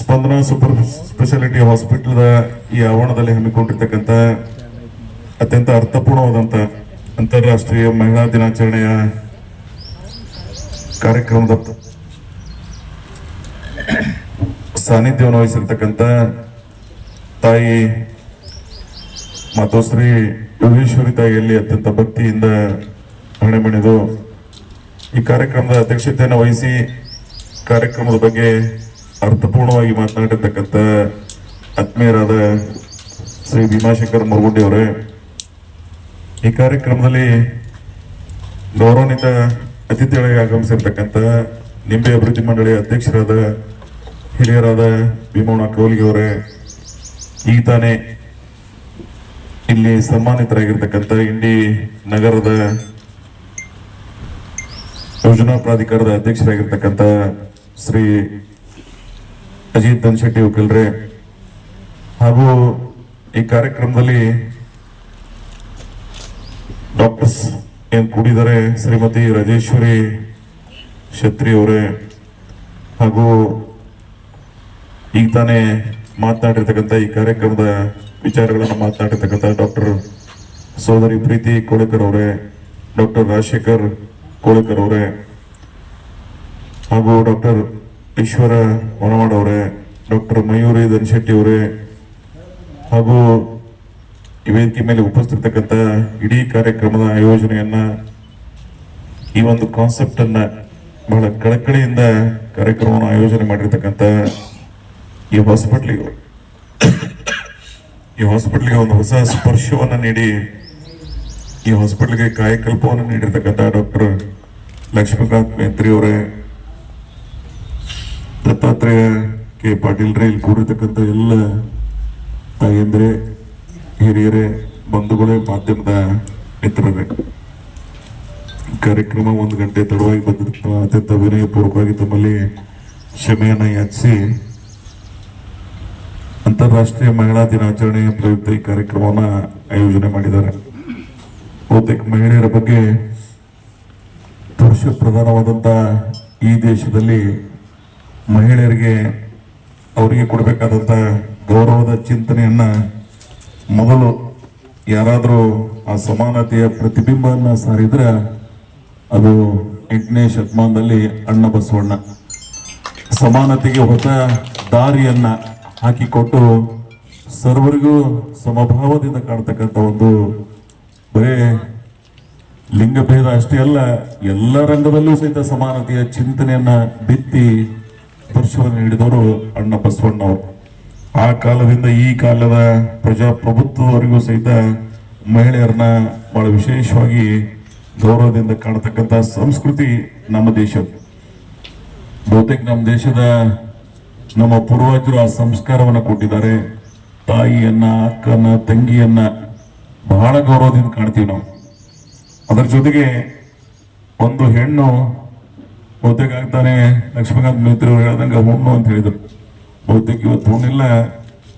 ಸ್ಪಂದನ super speciality hospital ಈ ಆವರಣದಲ್ಲಿ ಹಮ್ಮಿಕೊಂಡಿರ್ತಕ್ಕಂಥ ಅತ್ಯಂತ ಅರ್ಥಪೂರ್ಣವಾದಂಥ ಅಂತಾರಾಷ್ಟ್ರೀಯ ಮಹಿಳಾ ದಿನಾಚರಣೆಯ ಕಾರ್ಯಕ್ರಮದ ಸಾನ್ನಿಧ್ಯವನ್ನು ವಹಿಸಿರ್ತಕ್ಕಂಥ ತಾಯಿ ಮಾತೋಶ್ರೀ ಯೋಗೇಶ್ವರಿ ತಾಯಿಯಲ್ಲಿ ಅತ್ಯಂತ ಭಕ್ತಿಯಿಂದ ಹಣೆಮಣಿದು ಈ ಕಾರ್ಯಕ್ರಮದ ಅಧ್ಯಕ್ಷತೆಯನ್ನು ವಹಿಸಿ ಕಾರ್ಯಕ್ರಮದ ಬಗ್ಗೆ ಅರ್ಥಪೂರ್ಣವಾಗಿ ಮಾತನಾಡಿರ್ತಕ್ಕಂಥ ಆತ್ಮೀಯರಾದ ಶ್ರೀ ಭೀಮಾಶಂಕರ್ ಮುರುಗುಂಡಿ ಅವರೇ, ಈ ಕಾರ್ಯಕ್ರಮದಲ್ಲಿ ಗೌರವಾನ್ವಿತ ಅತಿಥಿಗಳಿಗೆ ಆಗಮಿಸಿರ್ತಕ್ಕಂಥ ನಿಂಬೆ ಅಭಿವೃದ್ಧಿ ಮಂಡಳಿಯ ಅಧ್ಯಕ್ಷರಾದ ಹಿರಿಯರಾದ ಭೀಮಣ್ಣ ಕೌಲಿಗೆ ಅವರೇ, ಈಗ ತಾನೇ ಇಲ್ಲಿ ಸನ್ಮಾನಿತರಾಗಿರ್ತಕ್ಕಂಥ ಇಂಡಿ ನಗರದ ಯೋಜನಾ ಪ್ರಾಧಿಕಾರದ ಅಧ್ಯಕ್ಷರಾಗಿರ್ತಕ್ಕಂಥ ಶ್ರೀ ಅಜಿತ್ ಧನ್ಶೆಟ್ಟಿ ವಕೀಲ್ರೆ, ಹಾಗೂ ಈ ಕಾರ್ಯಕ್ರಮದಲ್ಲಿ ಡಾಕ್ಟರ್ಸ್ ಏನ್ ಕೂಡಿದ್ದಾರೆ ಶ್ರೀಮತಿ ರಾಜೇಶ್ವರಿ ಕ್ಷತ್ರಿ ಅವರೇ, ಹಾಗೂ ಈಗ ತಾನೇ ಮಾತನಾಡಿರ್ತಕ್ಕಂಥ ಈ ಕಾರ್ಯಕ್ರಮದ ವಿಚಾರಗಳನ್ನು ಮಾತನಾಡಿರ್ತಕ್ಕಂಥ ಡಾಕ್ಟರ್ ಸೋದರಿ ಪ್ರೀತಿ ಕೋಳಿಕರ್ ಅವರೇ, ಡಾಕ್ಟರ್ ರಾಜಶೇಖರ್ ಕೋಳಿಕರ್ ಅವರೇ, ಹಾಗೂ ಡಾಕ್ಟರ್ ಈಶ್ವರ ಹೊನವಾಡ್ ಅವರೇ, ಡಾಕ್ಟರ್ ಮಯೂರಿ ಧನ್ಶೆಟ್ಟಿ ಅವರೇ, ಹಾಗೂ ಈ ವೇದಿಕೆ ಮೇಲೆ ಉಪಸ್ಥಿತಕ್ಕಂಥ ಇಡೀ ಕಾರ್ಯಕ್ರಮದ ಆಯೋಜನೆಯನ್ನ ಈ ಒಂದು ಕಾನ್ಸೆಪ್ಟ್ ಅನ್ನ ಬಹಳ ಕಳಕಳಿಯಿಂದ ಕಾರ್ಯಕ್ರಮವನ್ನು ಆಯೋಜನೆ ಮಾಡಿರ್ತಕ್ಕಂಥ ಈ ಹಾಸ್ಪಿಟ್ಲಿಗೆ ಒಂದು ಹೊಸ ಸ್ಪರ್ಶವನ್ನು ನೀಡಿ ಈ ಹಾಸ್ಪಿಟ್ಲಿಗೆ ಕಾಯಕಲ್ಪವನ್ನು ನೀಡಿರ್ತಕ್ಕಂಥ ಡಾಕ್ಟರ್ ಲಕ್ಷ್ಮೀಕಾಂತ್ ಮೇತ್ರಿ ಅವರೇ, ದತ್ತಾತ್ರೇಯ ಕೆ ಪಾಟೀಲ್ ರೇ, ಇಲ್ಲಿ ಕೂಡಿರ್ತಕ್ಕಂಥ ಎಲ್ಲ ತಾಯಂದ್ರೆ, ಹಿರಿಯರೇ, ಬಂಧುಗಳೇ, ಮಾಧ್ಯಮದ ಮಿತ್ರರೇ, ಕಾರ್ಯಕ್ರಮ 1 ಗಂಟೆ ತಡವಾಗಿ ಬಂದಿದ್ದ ಅತ್ಯಂತ ವಿನಯಪೂರ್ವಕವಾಗಿ ತಮ್ಮಲ್ಲಿ ಕ್ಷಮೆಯನ್ನ ಯಾಚಿಸಿ ಅಂತಾರಾಷ್ಟ್ರೀಯ ಮಹಿಳಾ ದಿನಾಚರಣೆಯ ಪ್ರಯುಕ್ತ ಈ ಕಾರ್ಯಕ್ರಮವನ್ನು ಆಯೋಜನೆ ಮಾಡಿದ್ದಾರೆ. ಬಹುತೇಕ ಮಹಿಳೆಯರ ಬಗ್ಗೆ ಪುರುಷ ಪ್ರಧಾನವಾದಂಥ ಈ ದೇಶದಲ್ಲಿ ಮಹಿಳೆಯರಿಗೆ ಅವರಿಗೆ ಕೊಡಬೇಕಾದಂಥ ಗೌರವದ ಚಿಂತನೆಯನ್ನ ಮೊದಲು ಯಾರಾದರೂ ಆ ಸಮಾನತೆಯ ಪ್ರತಿಬಿಂಬವನ್ನ ಸಾರಿದ್ರೆ ಅದು 8ನೇ ಶತಮಾನದಲ್ಲಿ ಅಣ್ಣ ಬಸವಣ್ಣ ಸಮಾನತೆಗೆ ಹೊಸ ದಾರಿಯನ್ನ ಹಾಕಿಕೊಟ್ಟು ಸರ್ವರಿಗೂ ಸಮಭಾವದಿಂದ ಕಾಣ್ತಕ್ಕಂಥ ಒಂದು ಬರೇ ಲಿಂಗಭೇದ ಅಷ್ಟೇ ಅಲ್ಲ, ಎಲ್ಲ ರಂಗದಲ್ಲೂ ಸಹಿತ ಸಮಾನತೆಯ ಚಿಂತನೆಯನ್ನ ಬಿತ್ತಿ ಸ್ಪರ್ಶವನ್ನು ನೀಡಿದವರು ಅಣ್ಣ ಬಸವಣ್ಣವರು. ಆ ಕಾಲದಿಂದ ಈ ಕಾಲದ ಪ್ರಜಾಪ್ರಭುತ್ವದವರೆಗೂ ಸಹಿತ ಮಹಿಳೆಯರನ್ನ ಬಹಳ ವಿಶೇಷವಾಗಿ ಗೌರವದಿಂದ ಕಾಣತಕ್ಕಂಥ ಸಂಸ್ಕೃತಿ ನಮ್ಮ ದೇಶ. ಬಹುತೇಕ ನಮ್ಮ ದೇಶದ ನಮ್ಮ ಪೂರ್ವಜರು ಆ ಸಂಸ್ಕಾರವನ್ನು ಕೊಟ್ಟಿದ್ದಾರೆ. ತಾಯಿಯನ್ನ, ಅಕ್ಕನ, ತಂಗಿಯನ್ನ ಬಹಳ ಗೌರವದಿಂದ ಕಾಣ್ತೀವಿ ನಾವು. ಅದರ ಜೊತೆಗೆ ಒಂದು ಹೆಣ್ಣು ಬಹುತೇಕ ಆಗ್ತಾನೆ ಲಕ್ಷ್ಮೀಕಾಂತ್ ಮೇತ್ರಿ ಅವರು ಹೇಳ್ದಂಗೆ ಹೊಣ್ಣು ಅಂತ ಹೇಳಿದ್ರು. ಬಹುತೇಕ ಇವತ್ತು ಹೊಣ್ಣಿಲ್ಲ,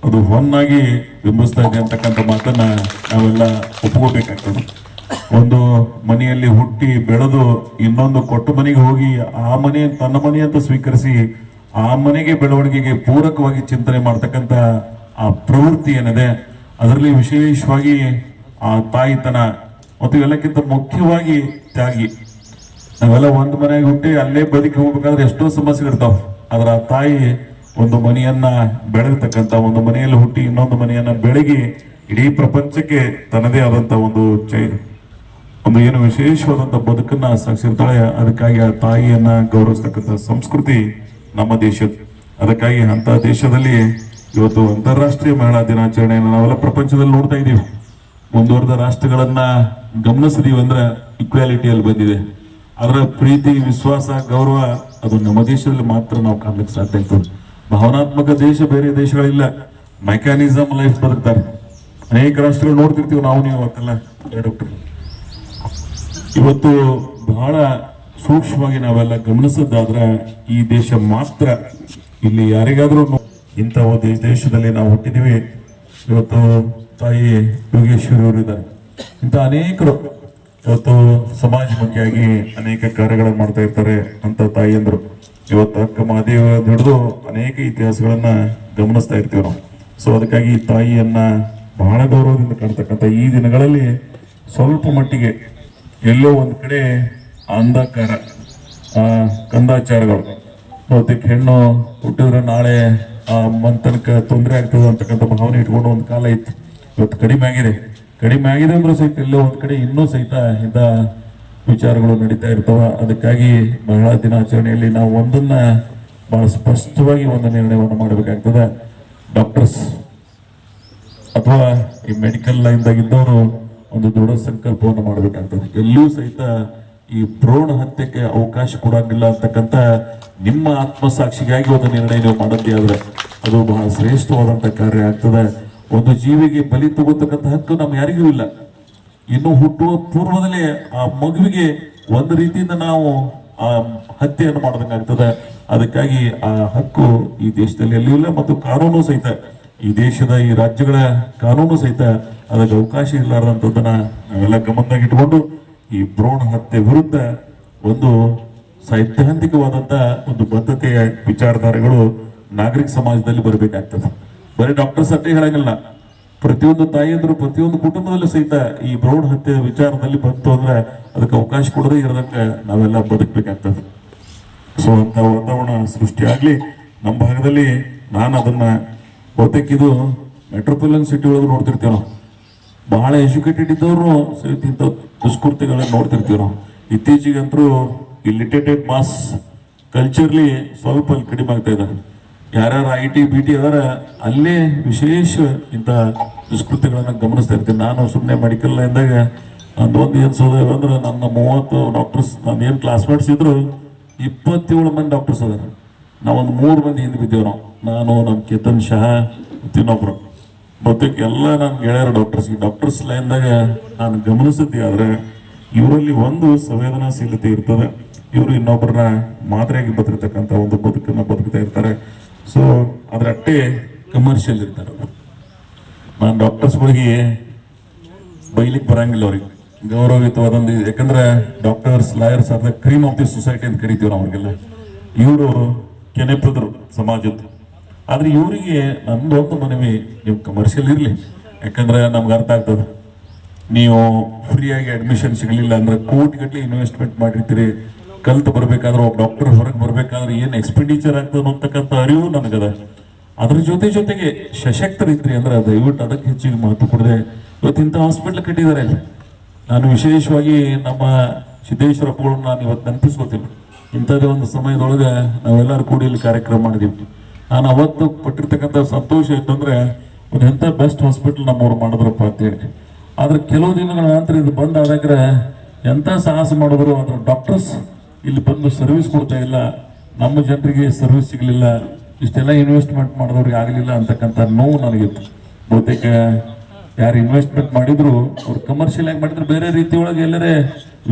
ಅದು ಹೊನ್ನಾಗಿ ಬಿಂಬಿಸ್ತಾ ಇದೆ ಅಂತಕ್ಕಂಥ ಮಾತನ್ನ ನಾವೆಲ್ಲ ಒಪ್ಕೋಬೇಕಾಗ್ತದೆ. ಒಂದು ಮನೆಯಲ್ಲಿ ಹುಟ್ಟಿ ಬೆಳೆದು ಇನ್ನೊಂದು ಕೊಟ್ಟ ಮನೆಗೆ ಹೋಗಿ ಆ ಮನೆ ತನ್ನ ಮನೆ ಅಂತ ಸ್ವೀಕರಿಸಿ ಆ ಮನೆಗೆ ಬೆಳವಣಿಗೆಗೆ ಪೂರಕವಾಗಿ ಚಿಂತನೆ ಮಾಡ್ತಕ್ಕಂಥ ಆ ಪ್ರವೃತ್ತಿ ಏನಿದೆ, ಅದರಲ್ಲಿ ವಿಶೇಷವಾಗಿ ಆ ತಾಯಿತನ ಮತ್ತು ಎಲ್ಲಕ್ಕಿಂತ ಮುಖ್ಯವಾಗಿ ತ್ಯಾಗಿ. ನಾವೆಲ್ಲ ಒಂದು ಮನೆಗೆ ಹುಟ್ಟಿ ಅಲ್ಲೇ ಬದುಕಿ ಹೋಗ್ಬೇಕಾದ್ರೆ ಎಷ್ಟೋ ಸಮಸ್ಯೆಗಳಿರ್ತಾವ. ಅದರ ತಾಯಿ ಒಂದು ಮನೆಯನ್ನ ಬೆಳೆದಿರ್ತಕ್ಕಂಥ, ಒಂದು ಮನೆಯಲ್ಲಿ ಹುಟ್ಟಿ ಇನ್ನೊಂದು ಮನೆಯನ್ನ ಬೆಳಗಿ ಇಡೀ ಪ್ರಪಂಚಕ್ಕೆ ತನ್ನದೇ ಆದಂತ ಒಂದು ಏನು ವಿಶೇಷವಾದಂತ ಬದುಕನ್ನ ಸಾಗಿಸಿರ್ತಾಳೆ. ಅದಕ್ಕಾಗಿ ಆ ತಾಯಿಯನ್ನ ಗೌರವಿಸ್ತಕ್ಕಂಥ ಸಂಸ್ಕೃತಿ ನಮ್ಮ ದೇಶದ. ಅದಕ್ಕಾಗಿ ಅಂತ ದೇಶದಲ್ಲಿ ಇವತ್ತು ಅಂತಾರಾಷ್ಟ್ರೀಯ ಮಹಿಳಾ ದಿನಾಚರಣೆಯನ್ನು ನಾವೆಲ್ಲ ಪ್ರಪಂಚದಲ್ಲಿ ನೋಡ್ತಾ ಇದ್ದೀವಿ. ಮುಂದುವರೆದ ರಾಷ್ಟ್ರಗಳನ್ನ ಗಮನಿಸಿದೀವಿ ಅಂದ್ರೆ ಇಕ್ವಾಲಿಟಿಯಲ್ಲಿ ಬಂದಿದೆ. ಅದರ ಪ್ರೀತಿ, ವಿಶ್ವಾಸ, ಗೌರವ ಅದು ನಮ್ಮ ದೇಶದಲ್ಲಿ ಮಾತ್ರ ನಾವು ಕಾಣ್ಲಿಕ್ಕೆ ಸಾಧ್ಯ ಆಗ್ತದೆ. ಭಾವನಾತ್ಮಕ ದೇಶ ಬೇರೆ ದೇಶಗಳಿಲ್ಲ, ಮೆಕ್ಯಾನಿಸಮ್ ಲೈಫ್ ಬದುಕ್ತಾರೆ. ಅನೇಕ ರಾಷ್ಟ್ರಗಳು ನೋಡ್ತಿರ್ತೀವಿ ನಾವು, ನೀವು ಅವತ್ತೆಲ್ಲ ಡಾಕ್ಟರ್. ಇವತ್ತು ಬಹಳ ಸೂಕ್ಷ್ಮವಾಗಿ ನಾವೆಲ್ಲ ಗಮನಿಸೋದಾದ್ರೆ ಈ ದೇಶ ಮಾತ್ರ, ಇಲ್ಲಿ ಯಾರಿಗಾದ್ರೂ ಇಂಥ ದೇಶದಲ್ಲಿ ನಾವು ಹುಟ್ಟಿದೀವಿ. ಇವತ್ತು ತಾಯಿ ಯೋಗೇಶ್ವರಿ ಅವರು ಇದ್ದಾರೆ. ಇಂಥ ಅನೇಕರು ಇವತ್ತು ಸಮಾಜಮುಖಿಯಾಗಿ ಅನೇಕ ಕಾರ್ಯಗಳನ್ನು ಮಾಡ್ತಾ ಇರ್ತಾರೆ ಅಂತ ತಾಯಿಯಂದ್ರು. ಇವತ್ತು ಅಕ್ಕ ಮಹಾದೇವ ಹಿಡಿದು ಅನೇಕ ಇತಿಹಾಸಗಳನ್ನ ಗಮನಿಸ್ತಾ ಇರ್ತೀವಿ ನಾವು. ಸೊ ಅದಕ್ಕಾಗಿ ಈ ತಾಯಿಯನ್ನ ಬಹಳ ಗೌರವದಿಂದ ಕಾಣ್ತಕ್ಕಂಥ ಈ ದಿನಗಳಲ್ಲಿ ಸ್ವಲ್ಪ ಮಟ್ಟಿಗೆ ಎಲ್ಲೋ ಒಂದು ಕಡೆ ಅಂಧಕಾರ, ಕಂದಾಚಾರಗಳು, ಬಹುತೇಕ ಹೆಣ್ಣು ಹುಟ್ಟಿದ್ರೆ ನಾಳೆ ಆ ಮಂತನಕ ತೊಂದರೆ ಆಗ್ತದೆ ಅಂತಕ್ಕಂಥ ಭಾವನೆ ಇಟ್ಕೊಂಡು ಒಂದು ಕಾಲ ಇತ್ತು. ಇವತ್ತು ಕಡಿಮೆ ಆಗಿದೆ ಅಂದ್ರೂ ಸಹಿತ ಎಲ್ಲೋ ಒಂದು ಕಡೆ ಇನ್ನೂ ಸಹಿತ ಇಂಥ ವಿಚಾರಗಳು ನಡೀತಾ ಇರ್ತವ. ಅದಕ್ಕಾಗಿ ಮಹಿಳಾ ದಿನಾಚರಣೆಯಲ್ಲಿ ನಾವು ಒಂದನ್ನ ಬಹಳ ಸ್ಪಷ್ಟವಾಗಿ ಒಂದು ನಿರ್ಣಯವನ್ನು ಮಾಡಬೇಕಾಗ್ತದೆ. ಡಾಕ್ಟರ್ಸ್ ಅಥವಾ ಈ ಮೆಡಿಕಲ್ ಲೈನ್ದಾಗ ಇದ್ದವರು ಒಂದು ದೃಢ ಸಂಕಲ್ಪವನ್ನು ಮಾಡಬೇಕಾಗ್ತದೆ. ಎಲ್ಲಿಯೂ ಸಹಿತ ಈ ಭ್ರೂಣ ಹತ್ಯೆಗೆ ಅವಕಾಶ ಕೊಡಂಗಿಲ್ಲ ಅಂತಕ್ಕಂಥ ನಿಮ್ಮ ಆತ್ಮಸಾಕ್ಷಿಗಾಗಿ ಒಂದು ನಿರ್ಣಯ ನೀವು ಮಾಡದ್ದೇ ಆದ್ರೆ ಅದು ಬಹಳ ಶ್ರೇಷ್ಠವಾದಂತ ಕಾರ್ಯ ಆಗ್ತದೆ. ಒಂದು ಜೀವಿಗೆ ಬಲಿ ತಗೋತಕ್ಕಂಥ ಹಕ್ಕು ನಮ್ಗೆ ಯಾರಿಗೂ ಇಲ್ಲ. ಇನ್ನು ಹುಟ್ಟುವ ಪೂರ್ವದಲ್ಲೇ ಆ ಮಗುವಿಗೆ ಒಂದು ರೀತಿಯಿಂದ ನಾವು ಆ ಹತ್ಯೆಯನ್ನು ಮಾಡೋದಂಗಾಗ್ತದೆ. ಅದಕ್ಕಾಗಿ ಆ ಹಕ್ಕು ಈ ದೇಶದಲ್ಲಿ ಎಲ್ಲಿಯೂ ಇಲ್ಲ ಮತ್ತು ಕಾನೂನು ಸಹಿತ ಈ ದೇಶದ ಈ ರಾಜ್ಯಗಳ ಕಾನೂನು ಸಹಿತ ಅದಕ್ಕೆ ಅವಕಾಶ ಇಲ್ಲಾರ್ದಂಥದ್ದನ್ನ ನಾವೆಲ್ಲ ಗಮನದಾಗ ಇಟ್ಕೊಂಡು ಈ ಭ್ರೂಣ ಹತ್ಯೆ ವಿರುದ್ಧ ಒಂದು ಸೈದ್ಧಾಂತಿಕವಾದಂತ ಒಂದು ಬದ್ಧತೆಯ ವಿಚಾರಧಾರೆಗಳು ನಾಗರಿಕ ಸಮಾಜದಲ್ಲಿ ಬರಬೇಕಾಗ್ತದೆ. ಬರೀ ಡಾಕ್ಟರ್ಸ್ ಅಷ್ಟೇ ಹೇಳಂಗಿಲ್ಲ, ಪ್ರತಿಯೊಂದು ತಾಯಿಯಂದ್ರು ಪ್ರತಿಯೊಂದು ಕುಟುಂಬದಲ್ಲೂ ಸಹಿತ ಈ ಭ್ರೂಣ ಹತ್ಯೆ ವಿಚಾರದಲ್ಲಿ ಬಂತು ಅಂದ್ರೆ ಅದಕ್ಕೆ ಅವಕಾಶ ಕೊಡದೇ ಇರೋದಕ್ಕೆ ನಾವೆಲ್ಲ ಬದುಕಬೇಕಾಗ್ತದೆ. ಸೊ ಅಂತ ವಾತಾವರಣ ಸೃಷ್ಟಿಯಾಗ್ಲಿ ನಮ್ಮ ಭಾಗದಲ್ಲಿ. ನಾನು ಅದನ್ನ ಬಹುತೇಕಿದು ಮೆಟ್ರೋಪಾಲಿಟನ್ ಸಿಟಿ ಒಳಗೆ ನೋಡ್ತಿರ್ತೀವಿ ನಾವು. ಬಹಳ ಎಜುಕೇಟೆಡ್ ಇದ್ದವರು ಸಹಿತ ಇಂಥ ದುಷ್ಕೃತ್ಯಗಳನ್ನ ನೋಡ್ತಿರ್ತೀವಿ ನಾವು. ಇತ್ತೀಚೆಗಂತರೂ ಈ ಲಿಟರೇಟೆಡ್ ಮಾಸ್ ಕಲ್ಚರ್ಲಿ ಸ್ವಲ್ಪ ಕಡಿಮೆ ಆಗ್ತಾ ಇದ್ದಾರೆ. ಯಾರ್ಯಾರು IT BT ಅದಾರ ಅಲ್ಲೇ ವಿಶೇಷ ಇಂಥ ದುಷ್ಕೃತ್ಯಗಳನ್ನ ಗಮನಿಸ್ತಾ ಇರ್ತೀನಿ. ನಾನು ಸುಮ್ಮನೆ ಮೆಡಿಕಲ್ ಲೈನ್ದಾಗ ಒಂದು ಏನ್ಸೋದು ಅಂದ್ರೆ ನನ್ನ 30 ಡಾಕ್ಟರ್ಸ್, ನಾನು ಏನು ಕ್ಲಾಸ್ಮೇಟ್ಸ್ ಇದ್ರು 27 ಮಂದಿ ಡಾಕ್ಟರ್ಸ್ ಅದಾರ. ನಾವೊಂದು 3 ಮಂದಿ ಹಿಂದೆ ಬಿದ್ದೇವೆ ನಾವು. ನಾನು, ನಮ್ಮ ಕೇತನ್ ಶಹಾ, ಇನ್ನೊಬ್ರು, ಬಹುತೇಕ ಎಲ್ಲ ನನ್ನ ಗೆಳೆಯರ ಡಾಕ್ಟರ್ಸ್ ಲೈನ್ದಾಗ ನಾನು ಗಮನಿಸುತ್ತೆ. ಆದ್ರೆ ಇವರಲ್ಲಿ ಒಂದು ಸಂವೇದನಾಶೀಲತೆ ಇರ್ತದೆ. ಇವರು ಇನ್ನೊಬ್ಬರನ್ನ ಮಾದರಿಯಾಗಿ ಬದುಕತಕ್ಕಂಥ ಒಂದು ಬದುಕನ್ನ ಬದುಕ್ತಾ ಇರ್ತಾರೆ. ಸೊ ಅದ್ರ ಅಟ್ಟೆ ಕಮರ್ಷಿಯಲ್ ಇರ್ತಾರೆ. ನಾನು ಡಾಕ್ಟರ್ಸ್ಗಳಿಗೆ ಬೈಲಿಕ್ಕೆ ಬರಂಗಿಲ್ಲ, ಅವ್ರಿಗೆ ಗೌರವಯುತವಾದೊಂದು. ಯಾಕಂದ್ರೆ doctors, lawyers are the cream of the society ಅಂತ ಕರಿತೀವಿ ನಾವು ಅವ್ರಿಗೆಲ್ಲ. ಇವರು ಕೆನೆಪದರು ಸಮಾಜದ್ದು. ಆದ್ರೆ ಇವರಿಗೆ ನಂದೊಂದು ಮನವಿ, ನೀವು ಕಮರ್ಷಿಯಲ್ ಇರಲಿ, ಯಾಕಂದ್ರೆ ನಮ್ಗೆ ಅರ್ಥ ಆಗ್ತದೆ. ನೀವು ಫ್ರೀಯಾಗಿ ಅಡ್ಮಿಷನ್ ಸಿಗಲಿಲ್ಲ ಅಂದ್ರೆ ಕೋಟಿಗಟ್ಟಲೆ ಇನ್ವೆಸ್ಟ್ಮೆಂಟ್ ಮಾಡಿರ್ತೀರಿ. ಕಲ್ತು ಬರ್ಬೇಕಾದ್ರೆ ಒಬ್ಬ ಡಾಕ್ಟರ್ ಹೊರಗೆ ಬರ್ಬೇಕಾದ್ರೆ ಏನು ಎಕ್ಸ್ಪೆಂಡಿಚರ್ ಆಗ್ತದೆ ಅಂತಕ್ಕಂಥ ಅರಿವು ನನಗದ. ಅದ್ರ ಜೊತೆಗೆ ಸಶಕ್ತರಿದ್ರಿ ಅಂದ್ರೆ ದಯವಿಟ್ಟು ಅದಕ್ಕೆ ಹೆಚ್ಚಿಗೆ ಮಹತ್ವ ಕೊಡದೆ ಇವತ್ತು ಇಂಥ ಹಾಸ್ಪಿಟ್ಲ್ ಕಟ್ಟಿದ್ದಾರೆ. ನಾನು ವಿಶೇಷವಾಗಿ ನಮ್ಮ ಸಿದ್ದೇಶ್ವರಪ್ಪಗಳನ್ನ ನಾನು ಇವತ್ತು ನೆನಪಿಸ್ಕೋತೀನಿ. ಇಂಥದ್ದೇ ಒಂದು ಸಮಯದೊಳಗೆ ನಾವೆಲ್ಲರೂ ಕೂಡಿ ಇಲ್ಲಿ ಕಾರ್ಯಕ್ರಮ ಮಾಡಿದೀವಿ. ನಾನು ಅವತ್ತು ಪಟ್ಟಿರ್ತಕ್ಕಂಥ ಸಂತೋಷ ಇತ್ತಂದ್ರೆ ಒಂದು ಎಂಥ ಬೆಸ್ಟ್ ಹಾಸ್ಪಿಟಲ್ ನಮ್ಮವ್ರು ಮಾಡಿದ್ರಪ್ಪ ಅಂತೇಳಿ. ಆದ್ರೆ ಕೆಲವು ದಿನಗಳ ನಂತರ ಇದು ಬಂದ್ ಆದಾಗ ಎಂಥ ಸಾಹಸ ಮಾಡಿದ್ರು, ಅದ್ರ ಡಾಕ್ಟರ್ಸ್ ಇಲ್ಲಿ ಬಂದು ಸರ್ವಿಸ್ ಕೊಡ್ತಾ ಇಲ್ಲ, ನಮ್ಮ ಜನರಿಗೆ ಸರ್ವಿಸ್ ಸಿಗಲಿಲ್ಲ, ಇಷ್ಟೆಲ್ಲ ಇನ್ವೆಸ್ಟ್ಮೆಂಟ್ ಮಾಡಿದವ್ರಿಗೆ ಆಗಲಿಲ್ಲ ಅಂತಕ್ಕಂಥ ನೋವು ನನಗಿತ್ತು. ಬಹುತೇಕ ಯಾರು ಇನ್ವೆಸ್ಟ್ಮೆಂಟ್ ಮಾಡಿದ್ರು ಅವ್ರು ಕಮರ್ಷಿಯಲ್ ಆಗಿ ಮಾಡಿದ್ರು, ಬೇರೆ ರೀತಿ ಒಳಗೆ ಎಲ್ಲರೇ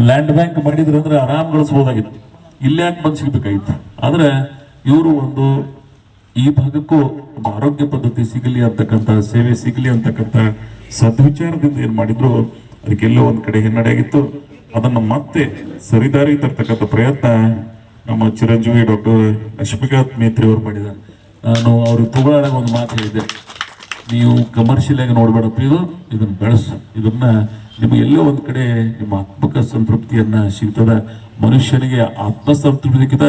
ಲ್ಯಾಂಡ್ ಬ್ಯಾಂಕ್ ಮಾಡಿದ್ರು ಅಂದ್ರೆ ಆರಾಮ್ ಗಳಿಸ್ಬೋದಾಗಿತ್ತು, ಇಲ್ಲಿ ಯಾಕೆ ಬಂದು ಸಿಗ್ಬೇಕಾಗಿತ್ತು. ಆದ್ರೆ ಇವರು ಒಂದು ಈ ಭಾಗಕ್ಕೂ ಒಂದು ಆರೋಗ್ಯ ಪದ್ಧತಿ ಸಿಗಲಿ ಅಂತಕ್ಕಂಥ, ಸೇವೆ ಸಿಗಲಿ ಅಂತಕ್ಕಂಥ ಸದ್ವಿಚಾರದಿಂದ ಏನ್ ಮಾಡಿದ್ರು ಅದಕ್ಕೆಲ್ಲೋ ಒಂದ್ ಕಡೆ ಹಿನ್ನಡೆಯಾಗಿತ್ತು. ಅದನ್ನು ಮತ್ತೆ ಸರಿದಾರಿ ತರ್ತಕ್ಕಂಥ ಪ್ರಯತ್ನ ನಮ್ಮ ಚಿರಂಜೀವಿ ಡಾಕ್ಟರ್ ಲಕ್ಷ್ಮೀಕಾಂತ್ ಮೇತ್ರಿ ಅವರು ಮಾಡಿದ್ದಾರೆ. ನಾನು ಅವ್ರಿಗೆ ತಗೊಳ್ಳಾಗ ಒಂದು ಮಾತು ಹೇಳಿದ್ದೆ, ನೀವು ಕಮರ್ಷಿಯಲ್ ಆಗಿ ನೋಡ್ಬೇಡಪ್ಪ, ಇದನ್ನ ಬೆಳೆಸು, ಇದನ್ನ ನಿಮಗೆ ಎಲ್ಲೋ ಒಂದ್ ಕಡೆ ನಿಮ್ಮ ಆತ್ಮಕ ಸಂತೃಪ್ತಿಯನ್ನ ಸಿಗ್ತದ. ಮನುಷ್ಯನಿಗೆ ಆತ್ಮಸಂತೃಪ್ತಿಗಿಂತ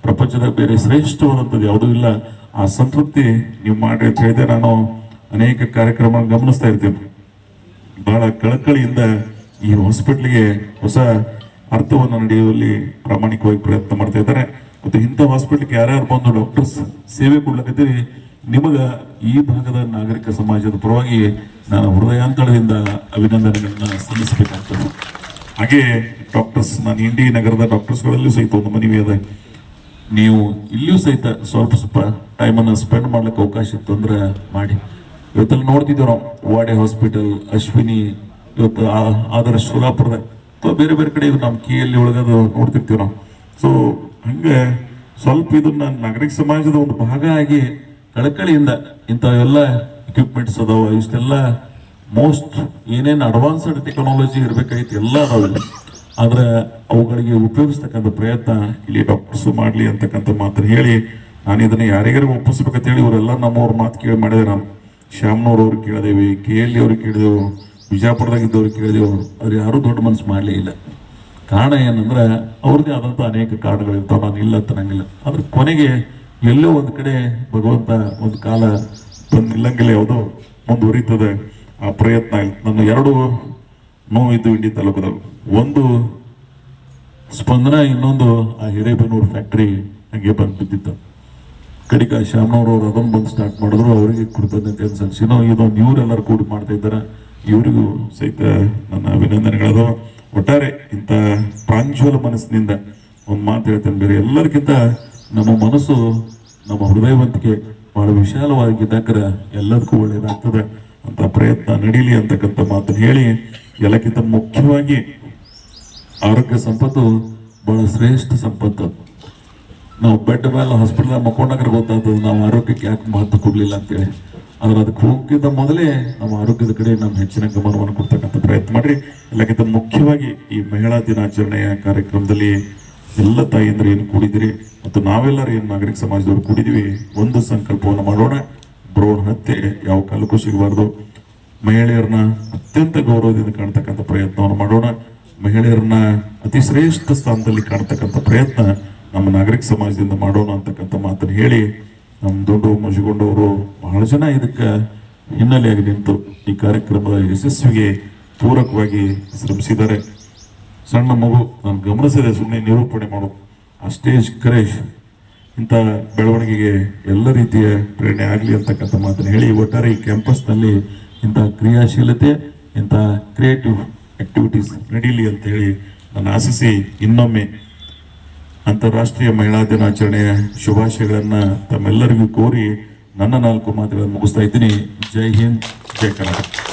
ಪ್ರಪಂಚದ ಬೇರೆ ಶ್ರೇಷ್ಠವಾದಂಥದ್ದು ಯಾವುದೂ ಇಲ್ಲ. ಆ ಸಂತೃಪ್ತಿ ನೀವು ಮಾಡಿ ಅಂತ ಹೇಳಿದೆ. ನಾನು ಅನೇಕ ಕಾರ್ಯಕ್ರಮ ಗಮನಿಸ್ತಾ ಇರ್ತೀನಿ. ಬಹಳ ಕಳಕಳಿಯಿಂದ ಈ ಹಾಸ್ಪಿಟ್ಲಿಗೆ ಹೊಸ ಅರ್ಥವನ್ನು ನಡೆಯುವಲ್ಲಿ ಪ್ರಾಮಾಣಿಕವಾಗಿ ಪ್ರಯತ್ನ ಮಾಡ್ತಾ ಇದ್ದಾರೆ. ಮತ್ತು ಇಂಥ ಹಾಸ್ಪಿಟ್ಲಿಗೆ ಯಾರ್ಯಾರು ಬಂದು ಡಾಕ್ಟರ್ಸ್ ಸೇವೆ ಕೊಡ್ಲಕತ್ತೀರಿ, ನಿಮಗ ಈ ಭಾಗದ ನಾಗರಿಕ ಸಮಾಜದ ಪರವಾಗಿ ನಾನು ಹೃದಯಾಂತರದಿಂದ ಅಭಿನಂದನೆಗಳನ್ನ ಸಲ್ಲಿಸಬೇಕಾಗ್ತದೆ. ಹಾಗೆ ಡಾಕ್ಟರ್ಸ್, ನಾನು ಇಂಡಿ ನಗರದ ಡಾಕ್ಟರ್ಸ್ಗಳಲ್ಲೂ ಸಹಿತ ಒಂದು ಮನವಿ ಅದ, ನೀವು ಇಲ್ಲಿಯೂ ಸಹಿತ ಸ್ವಲ್ಪ ಟೈಮನ್ನು ಸ್ಪೆಂಡ್ ಮಾಡ್ಲಿಕ್ಕೆ ಅವಕಾಶ ಇತ್ತು ಅಂದ್ರೆ ಮಾಡಿ. ಇವತ್ತೆಲ್ಲ ನೋಡ್ತಿದ್ದೀವಿ ನಾವು, ವಾಡೆ ಹಾಸ್ಪಿಟಲ್, ಅಶ್ವಿನಿ, ಇವತ್ತು ಆದರ್ಶ ಸೋಲಾಪುರದ ಅಥವಾ ಬೇರೆ ಬೇರೆ ಕಡೆ ನಮ್ಮ KL ಒಳಗದು ನೋಡ್ತಿರ್ತೀವಿ ನಾವು. ಸೊ ಹಂಗೆ ಸ್ವಲ್ಪ ಇದನ್ನ ನಾಗರಿಕ ಸಮಾಜದ ಒಂದು ಭಾಗ ಆಗಿ ಕಳಕಳಿಯಿಂದ ಇಂಥವೆಲ್ಲ ಎಕ್ವಿಪ್ಮೆಂಟ್ಸ್ ಅದಾವ, ಇಷ್ಟೆಲ್ಲ ಮೋಸ್ಟ್ ಏನೇನು ಅಡ್ವಾನ್ಸ್ಡ್ ಟೆಕ್ನಾಲಜಿ ಇರಬೇಕಾಗಿತ್ತು ಎಲ್ಲ ಅದಾವಿಲ್ಲ. ಆದ್ರೆ ಅವುಗಳಿಗೆ ಉಪಯೋಗಿಸ್ತಕ್ಕಂಥ ಪ್ರಯತ್ನ ಇಲ್ಲಿ ಡಾಕ್ಟರ್ಸು ಮಾಡಲಿ ಅಂತಕ್ಕಂಥ ಮಾತನ್ನು ಹೇಳಿ, ನಾನು ಇದನ್ನು ಯಾರಿಗಾರು ಒಪ್ಪಿಸ್ಬೇಕಂತ ಹೇಳಿ ಇವರೆಲ್ಲ ನಮ್ಮವ್ರ ಮಾತು ಕೇಳಿ ಮಾಡಿದೆ. ನಾನು ಶ್ಯಾಮ್ನವ್ರು ಕೇಳಿದೇವಿ, KLE ಅವ್ರಿಗೆ ಕೇಳಿದೆವು, ಬಿಜಾಪುರದಾಗಿದ್ದವ್ರಿಗೆ ಕೇಳಿದೆವು. ಅವ್ರು ಯಾರೂ ದೊಡ್ಡ ಮನಸ್ಸು ಮಾಡಲೇ ಇಲ್ಲ. ಕಾರಣ ಏನಂದ್ರೆ ಅವ್ರದ್ದೇ ಆದಂಥ ಅನೇಕ ಕಾರಣಗಳಿರ್ತಾವೆ, ನಾನು ಇಲ್ಲ ಅನ್ನಂಗಿಲ್ಲ. ಅದ್ರ ಕೊನೆಗೆ ಎಲ್ಲೋ ಒಂದು ಕಡೆ ಭಗವಂತ ಒಂದು ಕಾಲ ಬಂದು ನಿಲ್ಲಂಗಿಲ್ಲ, ಯಾವುದೋ ಮುಂದುವರಿತದೆ ಆ ಪ್ರಯತ್ನ. ನನ್ನ 2 ನೋವಿದ್ದು ಇಂಡಿ ತಾಲೂಕದಾಗ, ಒಂದು ಸ್ಪಂದನ, ಇನ್ನೊಂದು ಆ ಹಿರೇಬೆನ್ನೂರು ಫ್ಯಾಕ್ಟ್ರಿ ಹಂಗೆ ಬಂದು ಬಿದ್ದಿತ್ತು. ಕಡಿಕ ಶ್ಯಾಮ್ನವ್ರು ಅದನ್ನು ಬಂದು ಸ್ಟಾರ್ಟ್ ಮಾಡಿದ್ರು, ಅವರಿಗೆ ಕೃತಜ್ಞತೆ ಸಲ್ಲಿಸಿ ಇದೊಂದು ಇವರೆಲ್ಲರೂ ಕೂಡಿ ಮಾಡ್ತಾ ಇದ್ದಾರೆ. ಇವರಿಗೂ ಸಹಿತ ನನ್ನ ಅಭಿನಂದನೆಗಳದು. ಒಟ್ಟಾರೆ ಇಂಥ ಪ್ರಾಂಜಲ ಮನಸ್ಸಿನಿಂದ ಒಂದು ಮಾತು ಹೇಳ್ತೇನೆ, ಬೇರೆ ಎಲ್ಲರಿಗಿಂತ ನಮ್ಮ ಮನಸ್ಸು, ನಮ್ಮ ಹೃದಯವಂತಿಕೆ ಬಹಳ ವಿಶಾಲವಾಗಿದ್ದಾಗ ಎಲ್ಲದಕ್ಕೂ ಒಳ್ಳೇದಾಗ್ತದೆ ಅಂತ ಪ್ರಯತ್ನ ನಡೀಲಿ ಅಂತಕ್ಕಂಥ ಮಾತನ್ನು ಹೇಳಿ, ಎಲ್ಲಕ್ಕಿಂತ ಮುಖ್ಯವಾಗಿ ಆರೋಗ್ಯ ಸಂಪತ್ತು ಬಹಳ ಶ್ರೇಷ್ಠ ಸಂಪತ್ತು. ನಾವು ಬೆಡ್ ಮೇಲೆ ಹಾಸ್ಪಿಟಲ್ ಮಕ್ಕೊಂಡಾಗ ಗೊತ್ತಾಗ್ತದೆ ನಾವು ಆರೋಗ್ಯಕ್ಕೆ ಯಾಕೆ ಮಹತ್ವ ಕೊಡಲಿಲ್ಲ ಅಂತೇಳಿ. ಆದ್ರೆ ಅದಕ್ಕೆ ಹೋಗಿದ್ದ ಮೊದಲೇ ನಮ್ಮ ಆರೋಗ್ಯದ ಕಡೆ ನಮ್ಮ ಹೆಚ್ಚಿನ ಗಮನವನ್ನು ಕೊಡ್ತಕ್ಕಂಥ ಪ್ರಯತ್ನ ಮಾಡ್ರಿ. ಎಲ್ಲಕ್ಕಿಂತ ಮುಖ್ಯವಾಗಿ ಈ ಮಹಿಳಾ ದಿನಾಚರಣೆಯ ಕಾರ್ಯಕ್ರಮದಲ್ಲಿ ಎಲ್ಲ ತಾಯಿಯಂದ್ರೆ ಏನು ಕೂಡಿದಿರಿ ಮತ್ತು ನಾವೆಲ್ಲರೂ ಏನು ನಾಗರಿಕ ಸಮಾಜದವರು ಕೂಡಿದೀವಿ, ಒಂದು ಸಂಕಲ್ಪವನ್ನು ಮಾಡೋಣ. ಭ್ರೂಣ ಹತ್ಯೆ ಯಾವ ಕಾಲಕ್ಕೂ ಸಿಗಬಾರ್ದು. ಮಹಿಳೆಯರನ್ನ ಅತ್ಯಂತ ಗೌರವದಿಂದ ಕಾಣ್ತಕ್ಕಂಥ ಪ್ರಯತ್ನವನ್ನು ಮಾಡೋಣ. ಮಹಿಳೆಯರನ್ನ ಅತಿ ಶ್ರೇಷ್ಠ ಸ್ಥಾನದಲ್ಲಿ ಕಾಣ್ತಕ್ಕಂಥ ಪ್ರಯತ್ನ ನಮ್ಮ ನಾಗರಿಕ ಸಮಾಜದಿಂದ ಮಾಡೋಣ ಅಂತಕ್ಕಂಥ ಮಾತನ್ನು ಹೇಳಿ, ನಮ್ಮ ದೊಡ್ಡ ಮುಜುಗೊಂಡವರು ಬಹಳ ಜನ ಇದಕ್ಕೆ ಹಿನ್ನೆಲೆಯಾಗಿ ನಿಂತು ಈ ಕಾರ್ಯಕ್ರಮದ ಯಶಸ್ವಿಗೆ ಪೂರಕವಾಗಿ ಶ್ರಮಿಸಿದ್ದಾರೆ. ಸಣ್ಣ ಮಗು ನಾನು ಗಮನಿಸಿದೆ, ಸುಮ್ಮನೆ ನಿರೂಪಣೆ ಮಾಡು ಆ ಸ್ಟೇಜ್ ಕರೇಜ್ ಇಂಥ ಬೆಳವಣಿಗೆಗೆ ಎಲ್ಲ ರೀತಿಯ ಪ್ರೇರಣೆ ಆಗಲಿ ಅಂತಕ್ಕಂಥ ಮಾತನ್ನು ಹೇಳಿ, ಒಟ್ಟಾರೆ ಈ ಕ್ಯಾಂಪಸ್ನಲ್ಲಿ ಇಂಥ ಕ್ರಿಯಾಶೀಲತೆ, ಇಂಥ ಕ್ರಿಯೇಟಿವ್ ಆಕ್ಟಿವಿಟೀಸ್ ನಡೀಲಿ ಅಂತ ಹೇಳಿ ನಾನು ಆಶಿಸಿ, ಇನ್ನೊಮ್ಮೆ ಅಂತಾರಾಷ್ಟ್ರೀಯ ಮಹಿಳಾ ದಿನಾಚರಣೆಯ ಶುಭಾಶಯಗಳನ್ನು ತಮ್ಮೆಲ್ಲರಿಗೂ ಕೋರಿ ನನ್ನ 4 ಮಾತುಗಳನ್ನು ಮುಗಿಸ್ತಾ ಇದ್ದೀನಿ. ಜೈ ಹಿಂದ್, ಜೈ ಕರ್ನಾಟಕ.